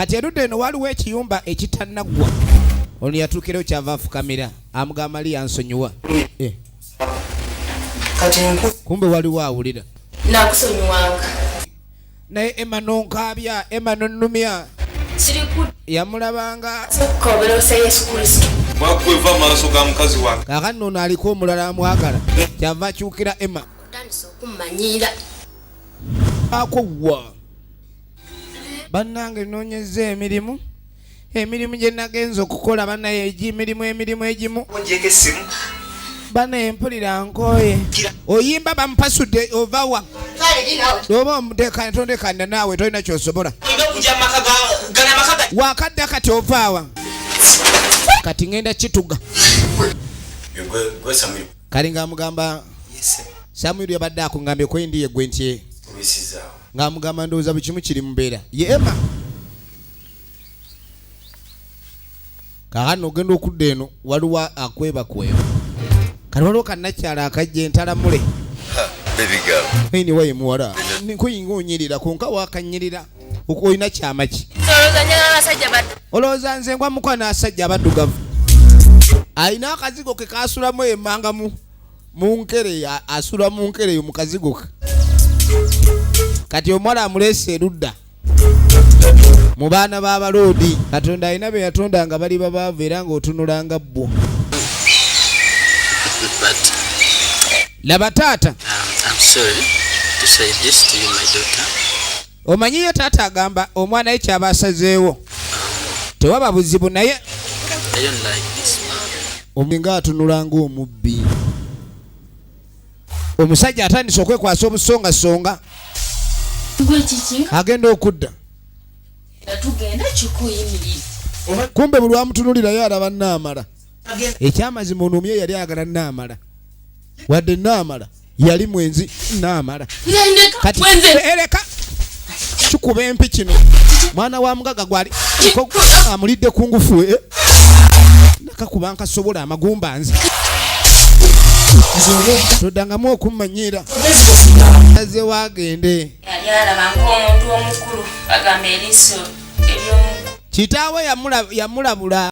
kati erudde eno waliwo ekiyumba ekitannagwa. Ono yatuukirayo kyava afukamira amugamba ali yansonyiwa. Kumbe waliwo awulira. Nakusonyiwanga. Naye Emma nonkaabya, Emma nonnumya. Yamulabanga. Koberosa Yesu Kristo. Wakweva maaso ga mukazi wange. Kaakano ono aliko omulala amwagala. Kyava akyukira Emma. Otandise okummanyira. Akowwa. Bannange noonyezza emirimu. Emirimu gye nagenza okukola bannaye emirimu egimu. Onjeke essimu. Bannaye mpulira nkooye. Oyimba bamupasudde ovawa. Oba omuteekane tondekane naawe tolina kyosobola. Wakadde kati ovaawa. Kati ngenda kituga. Kali ng'amugamba Samwiri yabadde akungambye kwendi ye gwe ntye. Ng'amugamba ndowooza buli kimu kiri mu mbeera. Ye Emma. Kaakano ogenda okudda eno waliwo akwebakweba. Kati waliwo kannakyala akajja entalamule. Anyway muwala nkuyinga onyirira konka wakanyirira olina kyama ki? Olowooza nze ngwa mukola n'abasajja abaddugavu. Alina akazigo ke kaasulamu emmanga mu nkere, asula mu nkere eyo mu kazigo ke. Kati omuwala amuleese erudda mu baana b'abaloodi. Katonda alina be yatonda nga bali babaavu era ng'otunulanga bbo. Laba taata. I'm sorry to say this to you, my daughter. Omanyi ye taata agamba omwana we kyaba asazeewo. Tewaba buzibu naye. I don't like this man. Omulinga atunulanga omubbi. Omusajja atandise okwekwasa obusongasonga. Agenda okudda. Kumbe buli wamutunulira ye alaba Naamala. Ekyamazima ono omye yali ayagala Naamala. Wadde Naamala yali mwenzi Naamala. Kati ereka kikuba empi kino. Mwana wa mugaga gwali amulidde ku ngufu. Nakakuba nkasobola amagumba nze. Toddangamu okummanyiira. Aze waagende. Yali alaba ng'omuntu omukulu agamba eriiso ery'omu. Kitaawe yamulabula.